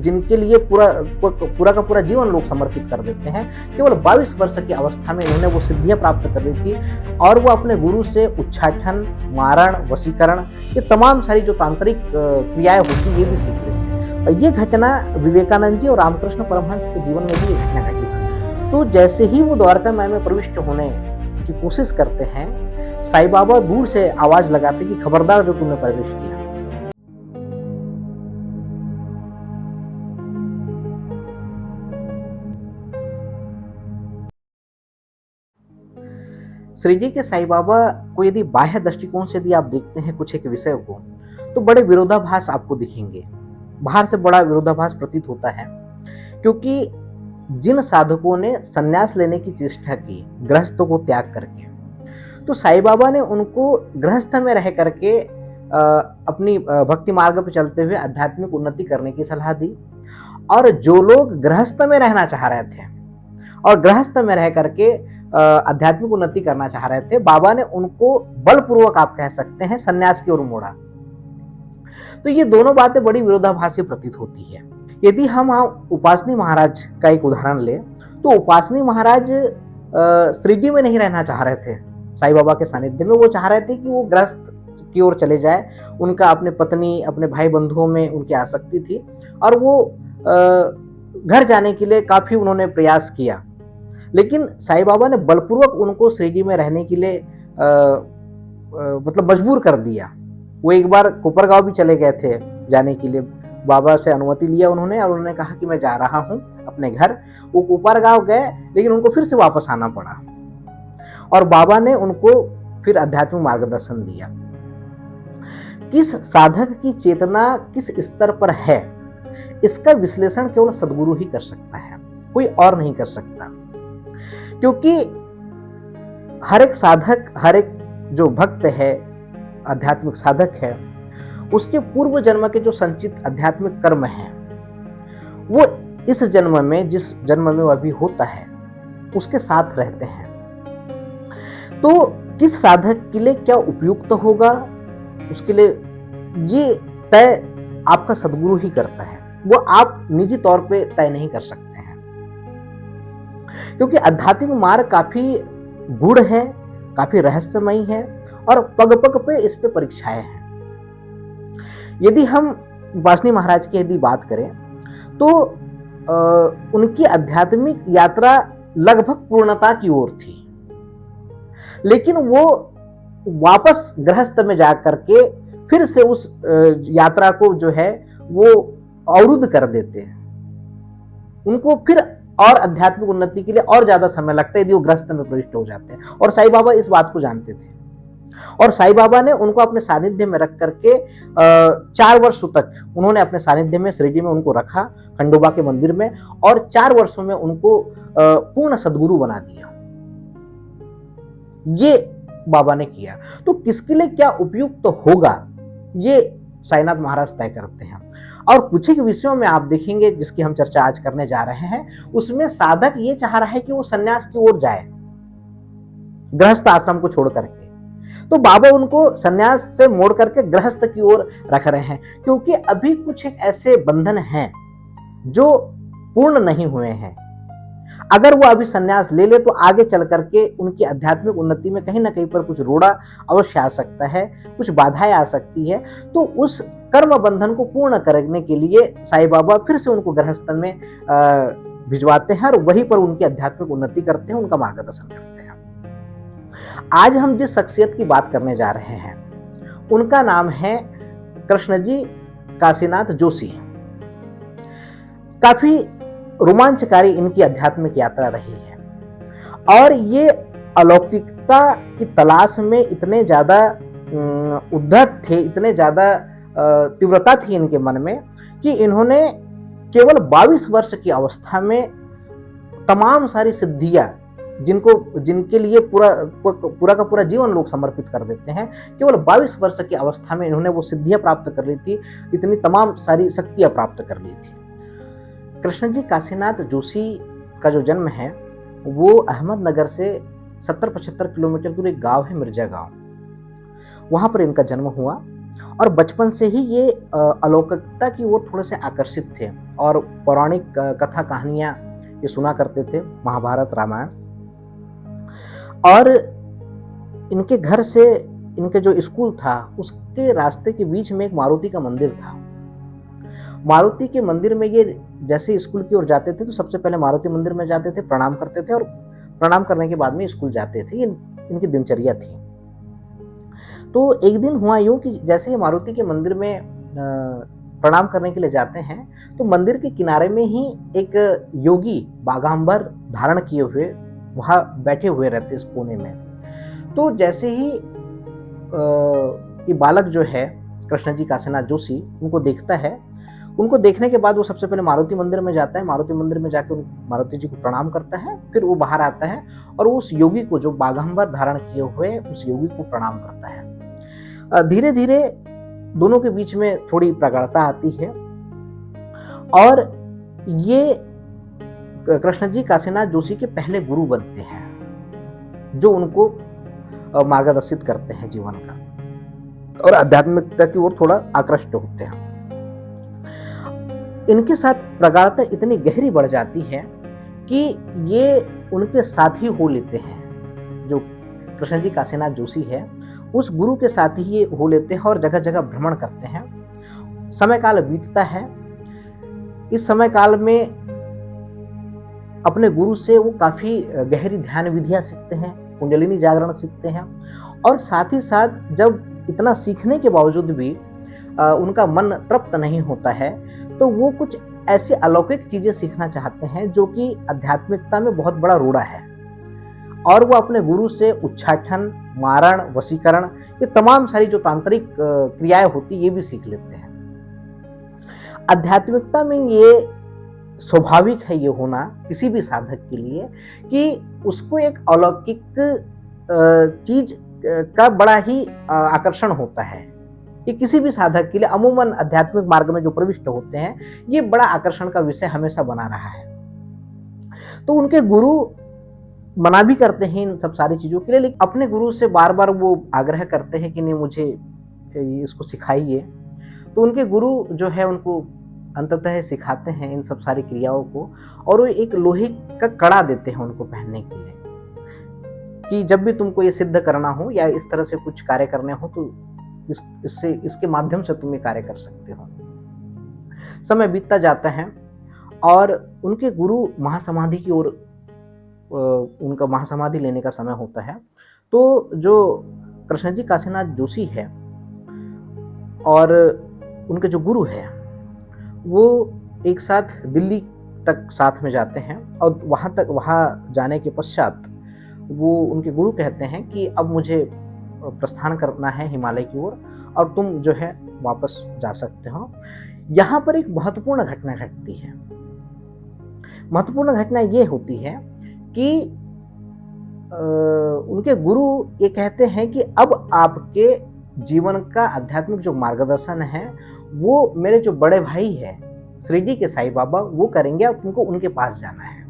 जिनके लिए पूरा का पूरा जीवन लोग समर्पित कर देते हैं, केवल 22 वर्ष की अवस्था में इन्होंने वो सिद्धियां प्राप्त कर ली थी और वो अपने गुरु से उच्चाटन, मारण, वशीकरण, ये तमाम सारी जो तांत्रिक क्रियाएं होती हैं ये भी सीख लेते हैं। ये घटना विवेकानंद जी और रामकृष्ण परमहंस के जीवन में भी ये घटना घटी थी। तो जैसे ही वो द्वारका माई में प्रविष्ट होने की कोशिश करते हैं, साईं बाबा दूर से आवाज लगाते कि खबरदार जो तुमने प्रवेश किया। श्री जी के साईं बाबा को यदि बाह्य दृष्टिकोण से यदि आप देखते हैं कुछ एक विषय को, तो बड़े विरोधाभास आपको दिखेंगे। बाहर से बड़ा विरोधाभास प्रतीत होता है, क्योंकि जिन साधकों ने संन्यास लेने की चेष्टा की गृहस्थों को त्याग करके, तो साईं बाबा ने उनको गृहस्थ में रह करके अपनी भक्ति मार्ग पर चलते हुए आध्यात्मिक उन्नति करने की सलाह दी। और जो लोग गृहस्थ में रहना चाह रहे थे और गृहस्थ में रह करके आध्यात्मिक उन्नति करना चाह रहे थे, बाबा ने उनको बलपूर्वक आप कह सकते हैं संन्यास की ओर मोड़ा। तो ये दोनों बातें बड़ी विरोधाभासी प्रतीत होती है। यदि हम उपासनी महाराज का एक उदाहरण ले, तो उपासनी महाराज श्रीडी में नहीं रहना चाह रहे थे साईं बाबा के सानिध्य में। वो चाह रहे थे कि वो गृहस्थ की ओर चले जाए। उनका अपने पत्नी, अपने भाई बंधुओं में उनकी आसक्ति थी और वो घर जाने के लिए काफी उन्होंने प्रयास किया, लेकिन साईं बाबा ने बलपूर्वक उनको श्रीडी में रहने के लिए मतलब मजबूर कर दिया। वो एक बार कोपरगांव भी चले गए थे जाने के लिए, बाबा से अनुमति लिया उन्होंने और उन्होंने कहा कि मैं जा रहा हूं अपने घर। वो कोपरगांव गए, लेकिन उनको फिर से वापस आना पड़ा और बाबा ने उनको फिर आध्यात्मिक मार्गदर्शन दिया। किस साधक की चेतना किस स्तर पर है, इसका विश्लेषण केवल सद्गुरु ही कर सकता है, कोई और नहीं कर सकता। क्योंकि हर एक साधक, हर एक जो भक्त है, आध्यात्मिक साधक है, उसके पूर्व जन्म के जो संचित आध्यात्मिक कर्म हैं, वो इस जन्म में, जिस जन्म में वह अभी होता है, उसके साथ रहते हैं। तो किस साधक के लिए क्या उपयुक्त होगा, उसके लिए ये तय आपका सद्गुरु ही करता है, वो आप निजी तौर पे तय नहीं कर सकते हैं। क्योंकि आध्यात्मिक मार्ग काफी गूढ़ है, काफी रहस्यमयी है और पग पग पे इस पे परीक्षाएं हैं। यदि हम उपासनी महाराज की यदि बात करें, तो उनकी आध्यात्मिक यात्रा लगभग पूर्णता की ओर थी, लेकिन वो वापस गृहस्थ में जा करके फिर से उस यात्रा को जो है वो अवरुद्ध कर देते हैं। उनको फिर और आध्यात्मिक उन्नति के लिए और ज्यादा समय लगता है यदि वो गृहस्थ में प्रविष्ट हो जाते हैं, और साईं बाबा इस बात को जानते थे। और साईं बाबा ने उनको अपने सानिध्य में रख करके 4 वर्षों तक उन्होंने अपने सानिध्य में श्रीजी में उनको रखा, खंडोबा के मंदिर में, और 4 वर्षों में उनको पूर्ण सद्गुरु बना दिया। ये बाबा ने किया। तो किसके लिए क्या उपयुक्त होगा, ये साईनाथ महाराज तय करते हैं। और कुछ एक विषयों में आप देखेंगे जिसकी हम चर्चा आज करने जा रहे हैं, उसमें साधक ये चाह रहा है कि वो सन्यास की ओर जाए, गृहस्थ आश्रम को छोड़ करके। तो बाबा उनको सन्यास से मोड़ करके गृहस्थ की ओर रख रहे हैं, क्योंकि अभी कुछ एक ऐसे बंधन हैं जो पूर्ण नहीं हुए हैं। अगर वो अभी सन्यास ले ले तो आगे चल करके उनकी आध्यात्मिक उन्नति में कहीं ना कहीं पर कुछ रोड़ा अवश्य आ सकता है, कुछ बाधाएं आ सकती है। तो उस कर्म बंधन को पूर्ण करने के लिए साईं बाबा फिर से उनको गृहस्थ में भिजवाते हैं और वहीं पर उनकी आध्यात्मिक उन्नति करते हैं, उनका मार्गदर्शन करते हैं। आज हम जिस शख्सियत की बात करने जा रहे हैं, उनका नाम है कृष्णजी काशीनाथ जोशी। काफी रोमांचकारी इनकी आध्यात्मिक यात्रा रही है और ये अलौकिकता की तलाश में इतने ज्यादा उद्धत थे, इतने ज्यादा तीव्रता थी इनके मन में कि इन्होंने केवल 22 वर्ष की अवस्था में तमाम सारी सिद्धियां, जिनके लिए पूरा का पूरा जीवन लोग समर्पित कर देते हैं, केवल 22 वर्ष की अवस्था में इन्होंने वो सिद्धियां प्राप्त कर ली थी, इतनी तमाम सारी शक्तियां प्राप्त कर ली थी। कृष्णजी काशीनाथ जोशी का जो जन्म है वो अहमदनगर से 70-75 किलोमीटर दूर एक गांव है, मिर्जा गांव, वहां पर इनका जन्म हुआ। और बचपन से ही ये अलौकिकता की ओर थोड़े से आकर्षित थे और पौराणिक कथा कहानियाँ ये सुना करते थे, महाभारत, रामायण। और इनके घर से इनके जो स्कूल था, उसके रास्ते के बीच में एक मारुति का मंदिर था। मारुति के मंदिर में ये जैसे स्कूल की ओर जाते थे तो सबसे पहले मारुति मंदिर में जाते थे, प्रणाम करते थे और प्रणाम करने के बाद में स्कूल जाते थे। ये इनकी दिनचर्या थी। तो एक दिन हुआ यूँ कि जैसे ही मारुति के मंदिर में प्रणाम करने के लिए जाते हैं, तो मंदिर के किनारे में ही एक योगी बागांबर धारण किए हुए वहाँ बैठे हुए रहते इस कोने में। तो जैसे ही ये बालक जो है कृष्ण जी काशीनाथ जोशी उनको देखता है, उनको देखने के बाद वो सबसे पहले मारुति मंदिर में जाता है। मारुति मंदिर में जाकर मारुति जी को प्रणाम करता है, फिर वो बाहर आता है और उस योगी को, जो बागांबर धारण किए हुए उस योगी को प्रणाम करता है। धीरे धीरे दोनों के बीच में थोड़ी प्रगाढ़ता आती है और ये कृष्ण जी काशीनाथ जोशी के पहले गुरु बनते हैं, जो उनको मार्गदर्शित करते हैं जीवन का और आध्यात्मिकता की ओर थोड़ा आकृष्ट होते हैं। इनके साथ प्रगाढ़ता इतनी गहरी बढ़ जाती है कि ये उनके साथ ही हो लेते हैं। जो कृष्ण जी काशीनाथ जोशी है उस गुरु के साथ ही ये हो लेते हैं और जगह जगह भ्रमण करते हैं। समय काल बीतता है। इस समय काल में अपने गुरु से वो काफी गहरी ध्यान विधियां सीखते हैं, कुंडलिनी जागरण सीखते हैं और साथ ही साथ जब इतना सीखने के बावजूद भी उनका मन तृप्त नहीं होता है, तो वो कुछ ऐसी अलौकिक चीजें सीखना चाहते हैं जो कि आध्यात्मिकता में बहुत बड़ा रोड़ा है। और वो अपने गुरु से उच्चाटन, मारण, वशीकरण, ये तमाम सारी जो तांत्रिक क्रियाएं होती ये भी सीख लेते हैं। आध्यात्मिकता में ये स्वाभाविक है ये होना किसी भी साधक के लिए कि उसको एक अलौकिक चीज का बड़ा ही आकर्षण होता है। ये किसी भी साधक के लिए अमूमन आध्यात्मिक मार्ग में जो प्रविष्ट होते हैं, ये बड़ा आकर्षण का विषय हमेशा बना रहा है। तो उनके गुरु मना भी करते हैं इन सब सारी चीजों के लिए, लेकिन अपने गुरु से बार बार वो आग्रह करते हैं कि नहीं, मुझे इसको सिखाइए। तो उनके गुरु जो है उनको अंततः सिखाते हैं इन सब सारी क्रियाओं को और वो एक लोहे का कड़ा देते हैं उनको पहनने के लिए कि जब भी तुमको ये सिद्ध करना हो या इस तरह से कुछ कार्य करने हो तो इसके माध्यम से तुम ये कार्य कर सकते हो। समय बीतता जाता है और उनके गुरु महासमाधि की ओर, उनका महासमाधि लेने का समय होता है। तो जो कृष्ण जी काशीनाथ जोशी है और उनके जो गुरु है वो एक साथ दिल्ली तक साथ में जाते हैं और वहाँ जाने के पश्चात वो उनके गुरु कहते हैं कि अब मुझे प्रस्थान करना है हिमालय की ओर और तुम जो है वापस जा सकते हो। यहाँ पर एक महत्वपूर्ण घटना घटती है। महत्वपूर्ण घटना ये होती है कि उनके गुरु ये कहते हैं कि अब आपके जीवन का आध्यात्मिक जो मार्गदर्शन है वो मेरे जो बड़े भाई है शिरडी के साईं बाबा वो करेंगे और तुमको उनके पास जाना है।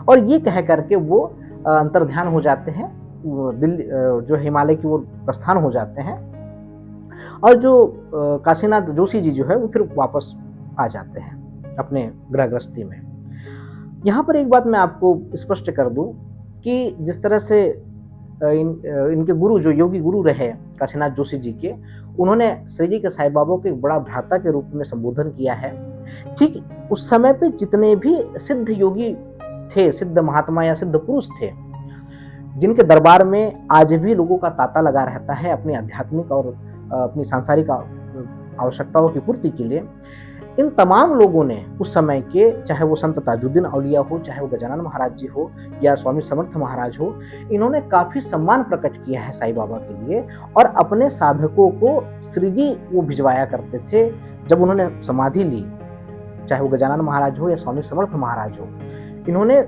और ये कह करके वो अंतर्ध्यान हो जाते हैं, दिल्ली जो हिमालय की ओर प्रस्थान हो जाते हैं और जो काशीनाथ जोशी जी जो है वो फिर वापस आ जाते हैं अपने गृह गृहस्थी में। यहाँ पर एक बात मैं आपको स्पष्ट कर दूं कि जिस तरह से इनके गुरु जो योगी गुरु रहे काशीनाथ जोशी जी के, उन्होंने शिरडी के साईं बाबा को एक बड़ा भ्राता के रूप में संबोधन किया है। ठीक उस समय पे जितने भी सिद्ध योगी थे, सिद्ध महात्मा या सिद्ध पुरुष थे, जिनके दरबार में आज भी लोगों का तांता लगा रहता है अपनी आध्यात्मिक और अपनी सांसारिक आवश्यकताओं की पूर्ति के लिए, इन तमाम लोगों ने उस समय के, चाहे वो संत ताजुद्दीन औलिया हो, चाहे वो गजानन महाराज जी हो या स्वामी समर्थ महाराज हो, इन्होंने काफी सम्मान प्रकट किया है साईं बाबा के लिए और अपने साधकों को शिरडी वो भिजवाया करते थे। जब उन्होंने समाधि ली, चाहे वो गजानन महाराज हो या स्वामी समर्थ महाराज हो, इन्होंने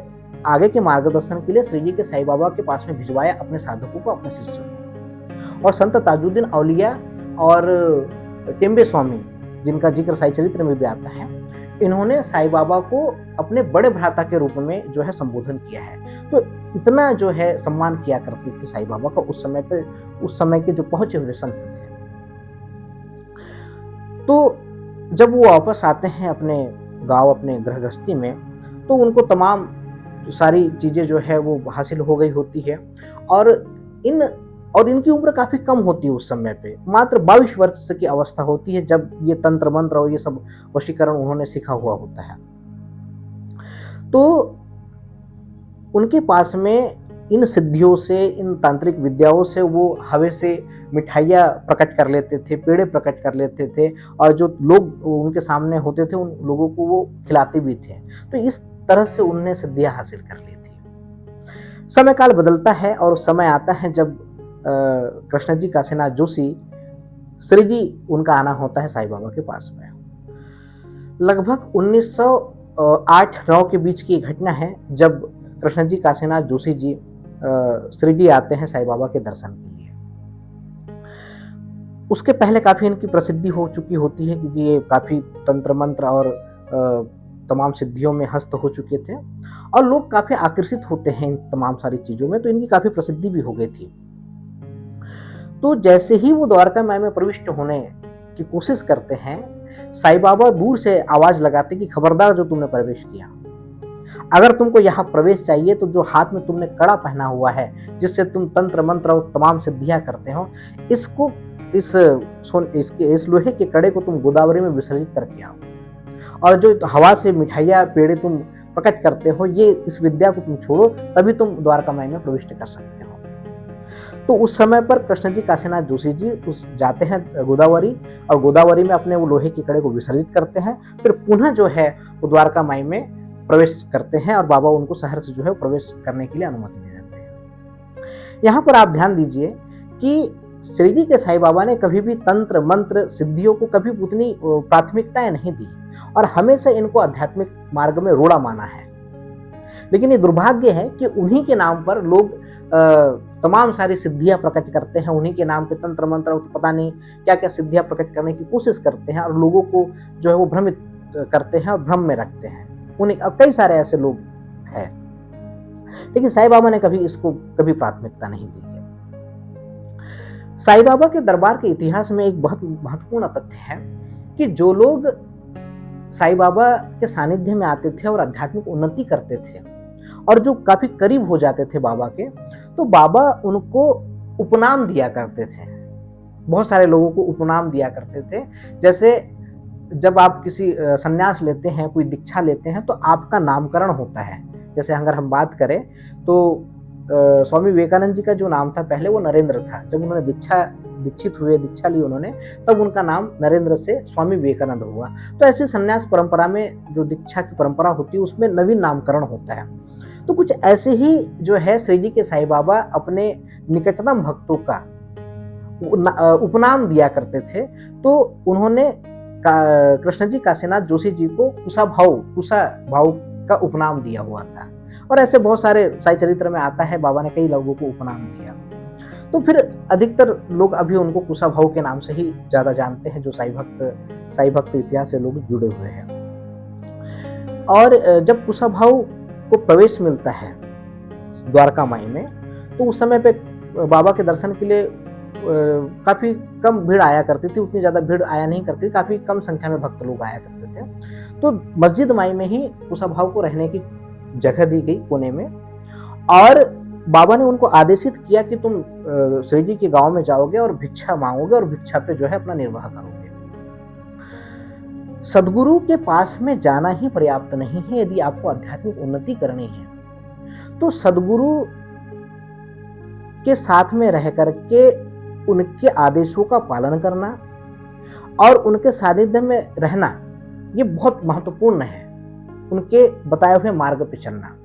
आगे के मार्गदर्शन के लिए शिरडी के साईं बाबा के पास में भिजवाया अपने साधकों को, अपने शिष्यों को। और संत ताजुद्दीन औलिया और टेम्बे स्वामी, जिनका जिक्र साईं चरित्र में भी आता है, इन्होंने साईं बाबा को अपने बड़े भ्राता के रूप में जो है संबोधन किया है। तो इतना जो है सम्मान किया करती थी साईं बाबा का उस समय पे, उस समय के जो पहुंचे हुए संत थे। तो जब वो वापस आते हैं अपने गाँव, अपने गृहस्थी में, तो उनको तमाम सारी चीज़ें जो है वो हासिल हो गई होती है और इन और इनकी उम्र काफ़ी कम होती है उस समय पे, मात्र 22 वर्ष की अवस्था होती है जब ये तंत्र मंत्र और ये सब वशीकरण उन्होंने सीखा हुआ होता है। तो उनके पास में इन सिद्धियों से, इन तांत्रिक विद्याओं से वो हवा से मिठाइयाँ प्रकट कर लेते थे, पेड़े प्रकट कर लेते थे और जो लोग उनके सामने होते थे उन लोगों को वो खिलाते भी थे। तो इस तरह से उन्होंने सिद्धियाँ हासिल कर ली थी। समय काल बदलता है और समय आता है जब कृष्णजी काशीनाथ जोशी श्रीजी उनका आना होता है साईं बाबा के पास में। लगभग 1908-9 के बीच की घटना है जब कृष्णजी काशीनाथ जोशी जी श्रीजी आते हैं साईं बाबा के दर्शन के लिए। उसके पहले काफ़ी इनकी प्रसिद्धि हो चुकी होती है क्योंकि ये काफ़ी तंत्र मंत्र और तमाम सिद्धियों में हस्त हो चुके थे और लोग काफ़ी आकर्षित होते हैं इन तमाम सारी चीज़ों में, तो इनकी काफ़ी प्रसिद्धि भी हो गई थी। तो जैसे ही वो द्वारका माई में प्रविष्ट होने की कोशिश करते हैं, साईं बाबा दूर से आवाज लगाते कि खबरदार जो तुमने प्रवेश किया, अगर तुमको यहाँ प्रवेश चाहिए तो जो हाथ में तुमने कड़ा पहना हुआ है जिससे तुम तंत्र मंत्र और तमाम सिद्धियां करते हो, इसको इस लोहे के कड़े को तुम गोदावरी में विसर्जित करके आओ और जो हवा से मिठाइयाँ पेड़े तुम प्रकट करते हो, ये इस विद्या को तुम छोड़ो, तभी तुम द्वारका माई में प्रविष्ट कर सकते हो। तो उस समय पर कृष्णजी काशीनाथ जोशी जी जाते हैं गोदावरी और गोदावरी में अपने वो लोहे के कड़े को विसर्जित करते हैं, फिर पुनः जो है वो द्वारका माई में प्रवेश करते हैं और बाबा उनको शहर से जो है प्रवेश करने के लिए अनुमति दे देते हैं। यहाँ पर आप ध्यान दीजिए कि शिरडी के साईं बाबा ने कभी भी तंत्र मंत्र सिद्धियों को कभी उतनी प्राथमिकताएं नहीं दी और हमेशा इनको आध्यात्मिक मार्ग में रोड़ा माना है। लेकिन ये दुर्भाग्य है कि उन्हीं के नाम पर लोग तमाम सारी सिद्धियां प्रकट करते हैं, उन्हीं के नाम पे तंत्र मंत्र पता नहीं क्या क्या सिद्धियां प्रकट करने की कोशिश करते हैं और लोगों को जो है वो भ्रमित करते हैं और भ्रम में रखते हैं। उन्हें कई सारे ऐसे लोग हैं, लेकिन साईं बाबा ने कभी इसको कभी प्राथमिकता नहीं दी है। साईं बाबा के दरबार के इतिहास में एक बहुत महत्वपूर्ण तथ्य है कि जो लोग साईं बाबा के सानिध्य में आते थे और आध्यात्मिक उन्नति करते थे और जो काफी करीब हो जाते थे बाबा के, तो बाबा उनको उपनाम दिया करते थे। बहुत सारे लोगों को उपनाम दिया करते थे। जैसे जब आप किसी संन्यास लेते हैं, कोई दीक्षा लेते हैं, तो आपका नामकरण होता है। जैसे अगर हम बात करें तो स्वामी विवेकानंद जी का जो नाम था पहले वो नरेंद्र था। जब उन्होंने दीक्षित हुए, दीक्षा ली उन्होंने, तब उनका नाम नरेंद्र से स्वामी विवेकानंद हुआ। तो ऐसे संन्यास परंपरा में जो दीक्षा की परंपरा होती है उसमें नवीन नामकरण होता है। तो कुछ ऐसे ही जो है श्रीजी के साईं बाबा अपने निकटतम भक्तों का उपनाम दिया करते थे। तो उन्होंने कृष्णजी काशीनाथ जोशी जी को कुशा भाव का उपनाम दिया हुआ था और ऐसे बहुत सारे साई चरित्र में आता है बाबा ने कई लोगों को उपनाम दिया। तो फिर अधिकतर लोग अभी उनको कुशा भाव के नाम से ही ज्यादा जानते हैं, जो साई भक्त इतिहास से लोग जुड़े हुए हैं। और जब कुशा भाव को प्रवेश मिलता है द्वारका माई में, तो उस समय पे बाबा के दर्शन के लिए काफी कम भीड़ आया करती थी, उतनी ज्यादा भीड़ आया नहीं करती, काफी कम संख्या में भक्त लोग आया करते थे। तो मस्जिद माई में ही कुशा भाव को रहने की जगह दी गई कोने में और बाबा ने उनको आदेशित किया कि तुम श्रीजी के गांव में जाओगे और भिक्षा मांगोगे और भिक्षा पे जो है अपना निर्वाह करोगे। सदगुरु के पास में जाना ही पर्याप्त नहीं है यदि आपको आध्यात्मिक उन्नति करनी है। तो सदगुरु के साथ में रह करके उनके आदेशों का पालन करना और उनके सानिध्य में रहना ये बहुत महत्वपूर्ण है। उनके बताए हुए मार्ग पे चलना।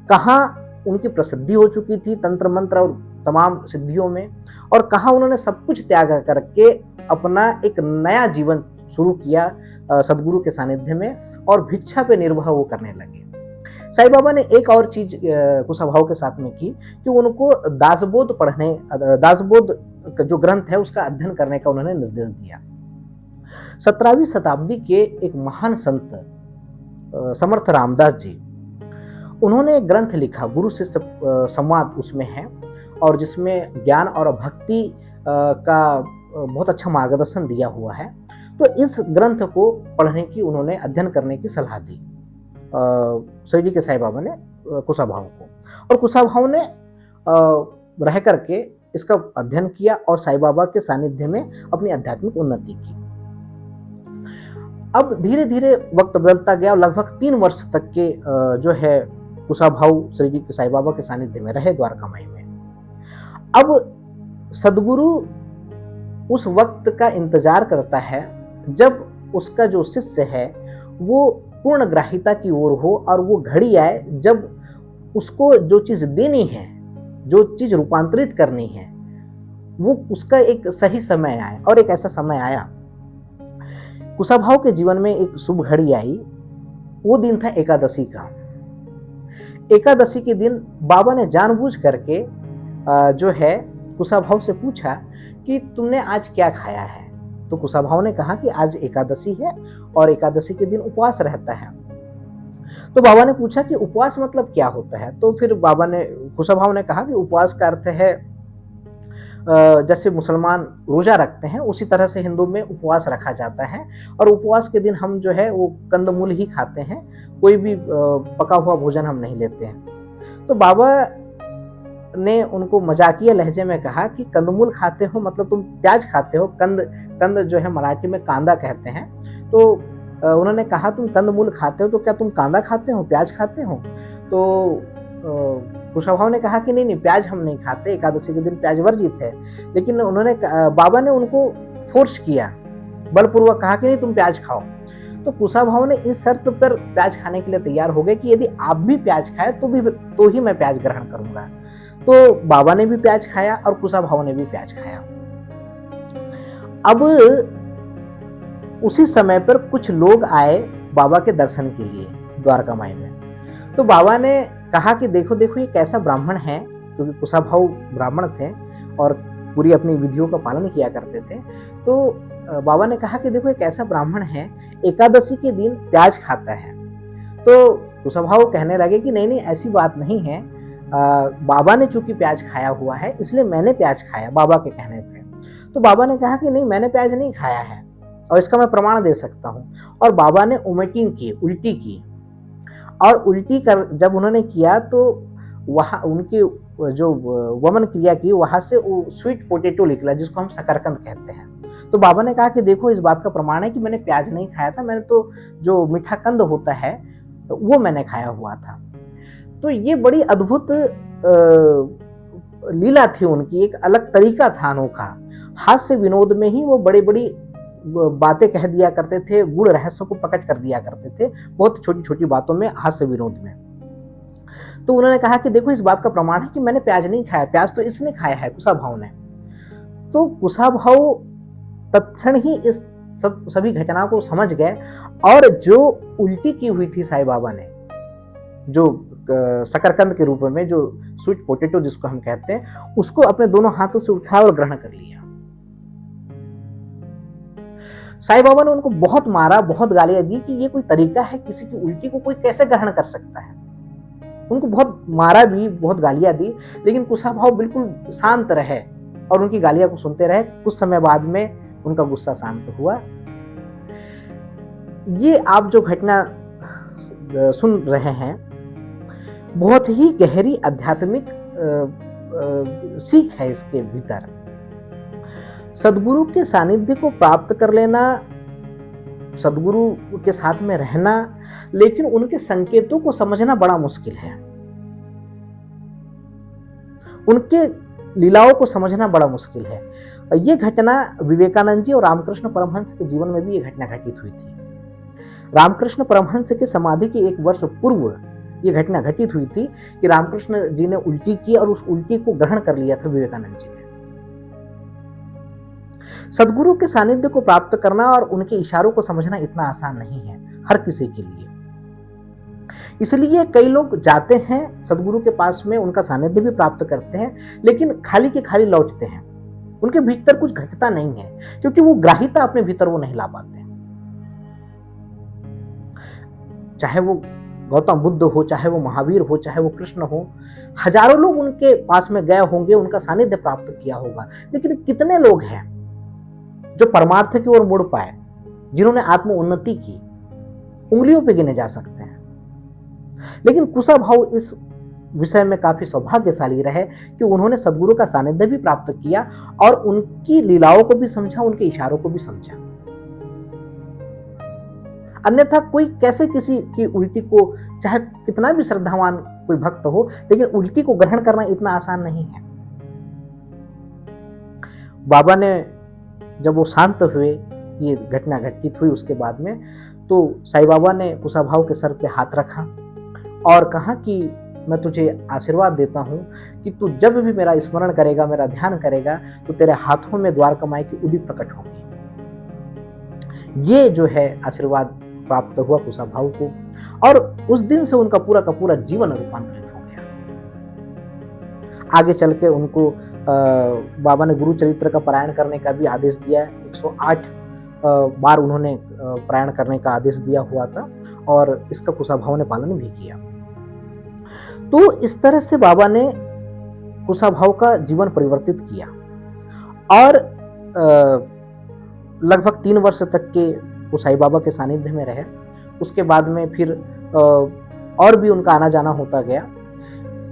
कहाँ उनकी प्रसिद्धि हो चुकी थी तंत्र मंत्र और तमाम सिद्धियों में, और कहाँ उन्होंने सब कुछ त्याग करके अपना एक नया जीवन शुरू किया सदगुरु के सानिध्य में और भिक्षा पे निर्वाह वो करने लगे। साईं बाबा ने एक और चीज कुशाभाव के साथ में की कि उनको दासबोध जो ग्रंथ है उसका अध्ययन करने का उन्होंने निर्देश दिया। 17वीं शताब्दी के एक महान संत समर्थ रामदास जी, उन्होंने एक ग्रंथ लिखा, गुरु शिष्य संवाद उसमें है, और जिसमें ज्ञान और भक्ति का बहुत अच्छा मार्गदर्शन दिया हुआ है। तो इस ग्रंथ को पढ़ने की उन्होंने अध्ययन करने की सलाह दी शिरडी के साईं बाबा ने कुशाभाऊ को, और कुशाभाऊ ने रह करके इसका अध्ययन किया और साईं बाबा के सानिध्य में अपनी आध्यात्मिक उन्नति की। अब धीरे धीरे वक्त बदलता गया और लगभग 3 वर्ष तक के जो है कुशाभाऊ शिरडी के साईं बाबा के सानिध्य में रहे द्वारका माई में। अब सदगुरु उस वक्त का इंतजार करता है जब उसका जो शिष्य है वो पूर्ण ग्राह्यता की ओर हो, और वो घड़ी आए जब उसको जो चीज देनी है, जो चीज रूपांतरित करनी है, वो उसका एक सही समय आए। और एक ऐसा समय आया, कुशाभाऊ के जीवन में एक शुभ घड़ी आई। वो दिन था एकादशी का। एकादशी के दिन बाबा ने जानबूझ करके जो है कुशाभाऊ से पूछा कि तुमने आज क्या खाया है। तो कुशाभाऊ ने कहा कि आज एकादशी है और एकादशी के दिन उपवास रहता है। तो बाबा ने पूछा कि उपवास मतलब क्या होता है। तो फिर कुशाभाऊ ने कहा कि उपवास का अर्थ है जैसे मुसलमान रोजा रखते हैं उसी तरह से हिंदू में उपवास रखा जाता है, और उपवास के दिन हम जो है वो कंदमूल ही खाते हैं, कोई भी पका हुआ भोजन हम नहीं लेते हैं। तो बाबा ने उनको मजाकिया लहजे में कहा कि कंदमूल खाते हो मतलब तुम प्याज खाते हो। कंद जो है मराठी में कांदा कहते हैं। तो उन्होंने कहा तुम कंदमूल खाते हो तो क्या तुम कांदा खाते हो, प्याज खाते हो। तो कुशाभाऊ ने कहा कि नहीं प्याज हम नहीं खाते, एकादशी के दिन प्याज वर्जित है। लेकिन बाबा ने उनको फोर्स किया, बलपूर्वक कहा कि नहीं तुम प्याज खाओ। तो कुशाभाऊ ने इस शर्त पर प्याज खाने के लिए तैयार हो गए कि यदि आप भी प्याज खाए तो ही मैं प्याज ग्रहण करूंगा। तो बाबा ने भी प्याज खाया और कुशाभाऊ ने भी प्याज खाया। अब उसी समय पर कुछ लोग आए बाबा के दर्शन के लिए द्वारका माई में। तो बाबा ने कहा कि देखो ये कैसा ब्राह्मण है, क्योंकि कुशाभाऊ ब्राह्मण थे और पूरी अपनी विधियों का पालन किया करते थे। तो बाबा ने कहा कि देखो एक ऐसा ब्राह्मण है, एकादशी के दिन प्याज खाता है। तो कुशाभाऊ कहने लगे कि नहीं ऐसी बात नहीं है, बाबा ने चूंकि प्याज खाया हुआ है इसलिए मैंने प्याज खाया, बाबा के कहने पे। तो बाबा ने कहा कि नहीं मैंने प्याज नहीं खाया है और इसका मैं प्रमाण दे सकता हूँ। और बाबा ने वोमिटिंग की, उल्टी की, और उल्टी कर जब उन्होंने किया तो वहाँ उनकी जो वमन क्रिया की वहां से वो स्वीट पोटेटो निकला जिसको हम शकरकंद कहते हैं। तो बाबा ने कहा कि देखो इस बात का प्रमाण है कि मैंने प्याज नहीं खाया था, मैंने तो जो मीठा कंद होता है वो मैंने खाया हुआ था। तो ये बड़ी अद्भुत लीला थी उनकी, एक अलग तरीका था अनोखा। हास्य विनोद में ही वो बड़ी बड़ी बातें कह दिया करते थे, गूढ़ रहस्य को प्रकट कर दिया करते थे, बहुत छोटी छोटी बातों में, हास्य विनोद में। तो उन्होंने कहा कि देखो इस बात का प्रमाण है कि मैंने प्याज नहीं खाया, प्याज तो इसने खाया है, कुशाभाऊ ने। तो कुशाभाऊ तत्क्षण ही इस सभी घटना को समझ गए, और जो उल्टी की हुई थी साईं बाबा ने, जो शकरकंद के रूप में, जो स्वीट पोटेटो जिसको हम कहते हैं, उसको अपने दोनों हाथों से उठाया और ग्रहण कर लिया। साईं बाबा ने उनको बहुत मारा, बहुत गालियां दी कि ये कोई तरीका है, किसी की उल्टी को कोई कैसे ग्रहण कर सकता है। उनको बहुत मारा भी, बहुत गालियां दी, लेकिन कुशाभाऊ बिल्कुल शांत रहे और उनकी गालियां को सुनते रहे। कुछ समय बाद में उनका गुस्सा शांत हुआ। ये आप जो घटना सुन रहे हैं बहुत ही गहरी आध्यात्मिक सीख है इसके भीतर। सदगुरु के सानिध्य को प्राप्त कर लेना, सदगुरु के साथ में रहना, लेकिन उनके संकेतों को समझना बड़ा मुश्किल है। उनके लीलाओं को समझना बड़ा मुश्किल है। यह घटना विवेकानंद जी और रामकृष्ण परमहंस के जीवन में भी यह घटना घटित हुई थी। रामकृष्ण परमहंस के समाधि के 1 वर्ष पूर्व यह घटना घटित हुई थी कि रामकृष्ण जी ने उल्टी की और उस उल्टी को ग्रहण कर लिया था विवेकानंद जी ने। सदगुरु के सानिध्य को प्राप्त करना और उनके इशारों को समझना इतना आसान नहीं है हर किसी के लिए। इसलिए कई लोग जाते हैं सदगुरु के पास में, उनका सानिध्य भी प्राप्त करते हैं, लेकिन खाली के खाली लौटते हैं। उनके भीतर कुछ घटता नहीं है, क्योंकि वो ग्राह्यता अपने भीतर वो नहीं ला पाते। चाहे वो गौतम बुद्ध हो, चाहे वो महावीर हो, चाहे वो कृष्ण हो, हजारों लोग उनके पास में गए होंगे, उनका सानिध्य प्राप्त किया होगा, लेकिन कितने लोग हैं जो परमार्थ की ओर मुड़ पाए, जिन्होंने आत्मोन्नति की, उंगलियों पे गिने जा सकते हैं। लेकिन कुशाभाऊ इस विषय में काफी सौभाग्यशाली रहे कि उन्होंने सदगुरु का सानिध्य भी प्राप्त किया और उनकी लीलाओं को भी समझा, उनके इशारों को भी समझा। अन्यथा कोई कैसे किसी की उल्टी को, चाहे कितना भी श्रद्धावान कोई भक्त हो, लेकिन उल्टी को ग्रहण करना इतना आसान नहीं है। बाबा ने जब वो शांत हुए, ये घटना घटित हुई, उसके बाद में तो साईं बाबा ने कुशाभाऊ के सर पे हाथ रखा और कहा कि मैं तुझे आशीर्वाद देता हूं कि तू जब भी मेरा स्मरण करेगा, मेरा ध्यान करेगा, तो तेरे हाथों में द्वारकामाई की उदी प्रकट होगी। ये जो है आशीर्वाद प्राप्त हुआ कुशाभाऊ को, और उस दिन से उनका पूरा का पूरा जीवन रूपांतरित हो गया। आगे चल के उनको बाबा ने गुरु चरित्र का पारायण करने का भी आदेश दिया। 108 बार उन्होंने पारायण करने का आदेश दिया हुआ था और इसका कुशाभाऊ ने पालन भी किया। तो इस तरह से बाबा ने कुशाभाऊ का जीवन परिवर्तित किया और लगभग 3 वर्ष तक के वो साईं बाबा के सानिध्य में रहे। उसके बाद में फिर और भी उनका आना जाना होता गया।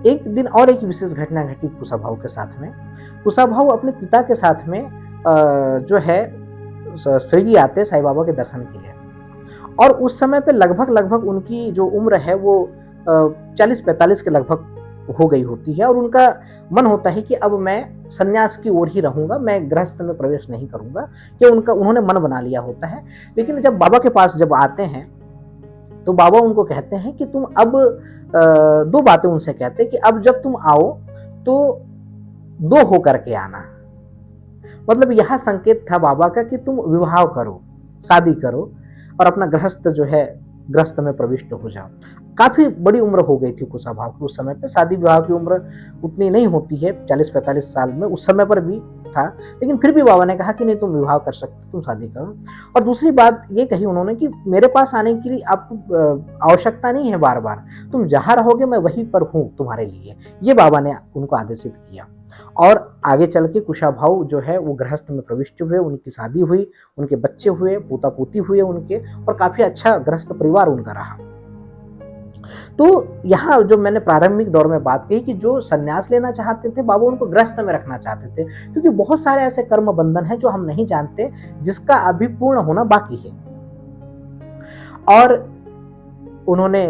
एक दिन और एक विशेष घटना घटी कुशाभाऊ के साथ में। कुशाभाऊ अपने पिता के साथ में जो है शिरडी आते साईं बाबा के दर्शन के लिए, और उस समय पे लगभग उनकी जो उम्र है वो 40-45 के लगभग हो गई होती है, और उनका मन होता है कि अब मैं सन्यास की ओर ही रहूंगा, मैं गृहस्थ में प्रवेश नहीं करूंगा, कि उन्होंने मन बना लिया होता है। लेकिन जब बाबा के पास जब आते हैं तो बाबा उनको कहते हैं कि तुम अब 2 बातें उनसे कहते हैं कि अब जब तुम आओ तो 2 होकर के आना। मतलब यह संकेत था बाबा का कि तुम विवाह करो, शादी करो और अपना गृहस्थ जो है ग्रस्त में प्रविष्ट हो जाओ। काफी बड़ी उम्र हो गई थी कुशाभाऊ की उस समय पे। शादी विवाह की उम्र उतनी नहीं होती है 40-45 साल में, उस समय पर भी था, लेकिन फिर भी बाबा ने कहा कि नहीं, तुम विवाह कर सकते, तुम शादी करो। और दूसरी बात ये कही उन्होंने कि मेरे पास आने के लिए आपको आवश्यकता नहीं है बार बार, तुम जहां रहोगे मैं वहीं पर हूं तुम्हारे लिए। ये बाबा ने उनको आदेशित किया। और आगे चल के कुशाभाऊ जो है वो गृहस्थ में प्रविष्ट हुए, उनकी शादी हुई, उनके बच्चे हुए, पोता पोती हुए उनके, और काफी अच्छा गृहस्थ परिवार उनका रहा। तो यहाँ जो मैंने प्रारंभिक दौर में बात कही कि जो सन्यास लेना चाहते थे बाबा, उनको गृहस्थ में रखना चाहते थे, क्योंकि बहुत सारे ऐसे कर्म बंधन हैं जो हम नहीं जानते, जिसका अभी पूर्ण होना बाकी है। और उन्होंने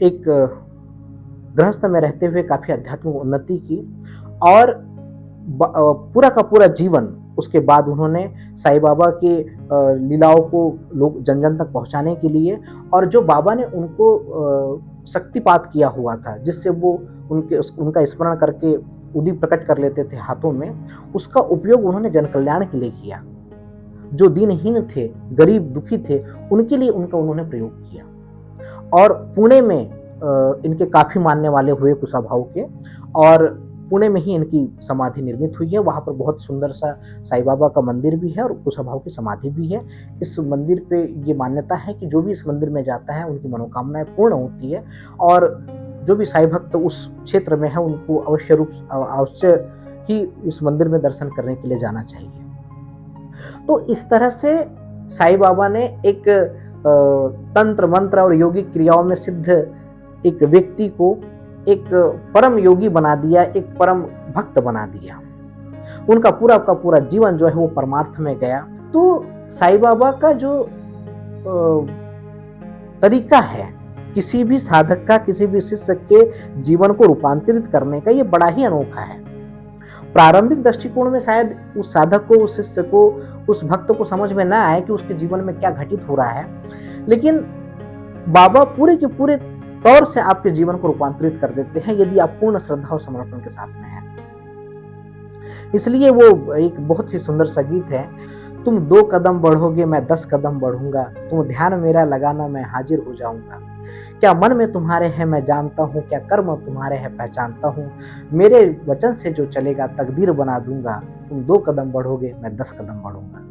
एक गृहस्थ में रहते हुए काफी आध्यात्मिक उन्नति की, और पूरा का पूरा जीवन उसके बाद उन्होंने साईं बाबा के लीलाओं को लोग जन जन तक पहुंचाने के लिए, और जो बाबा ने उनको शक्तिपात किया हुआ था, जिससे वो उनका स्मरण करके उदी प्रकट कर लेते थे हाथों में, उसका उपयोग उन्होंने जन कल्याण के लिए किया। जो दीनहीन थे, गरीब दुखी थे, उनके लिए उन्होंने प्रयोग किया। और पुणे में इनके काफी मानने वाले हुए कुशाभाऊ के, और पुणे में ही इनकी समाधि निर्मित हुई है। वहाँ पर बहुत सुंदर सा साईं बाबा का मंदिर भी है और कुशाभाऊ की समाधि भी है। इस मंदिर पे ये मान्यता है कि जो भी इस मंदिर में जाता है उनकी मनोकामनाएं पूर्ण होती है, और जो भी साईं भक्त उस क्षेत्र में है उनको अवश्य ही इस मंदिर में दर्शन करने के लिए जाना चाहिए। तो इस तरह से साईं बाबा ने एक तंत्र मंत्र और योगिक क्रियाओं में सिद्ध एक व्यक्ति को एक परम योगी बना दिया, एक परम भक्त बना दिया। उनका पूरा का पूरा जीवन जो है वो परमार्थ में गया। तो साईं बाबा का जो तरीका है किसी भी साधक का, किसी भी शिष्य के जीवन को रूपांतरित करने का, ये बड़ा ही अनोखा है। प्रारंभिक दृष्टिकोण में शायद उस साधक को, उस शिष्य को, उस भक्त को समझ में ना आए कि उसके जीवन में क्या घटित हो रहा है, लेकिन बाबा पूरे के पूरे तौर से आपके जीवन को रूपांतरित कर देते हैं यदि आप पूर्ण श्रद्धा और समर्पण के साथ में हैं। इसलिए वो एक बहुत ही सुंदर सा गीत है, तुम 2 कदम बढ़ोगे मैं 10 कदम बढ़ूंगा, तुम ध्यान मेरा लगाना मैं हाजिर हो जाऊंगा। क्या मन में तुम्हारे है मैं जानता हूँ, क्या कर्म तुम्हारे है पहचानता हूँ, मेरे वचन से जो चलेगा तकदीर बना दूंगा, तुम 2 कदम बढ़ोगे मैं 10 कदम बढ़ूंगा।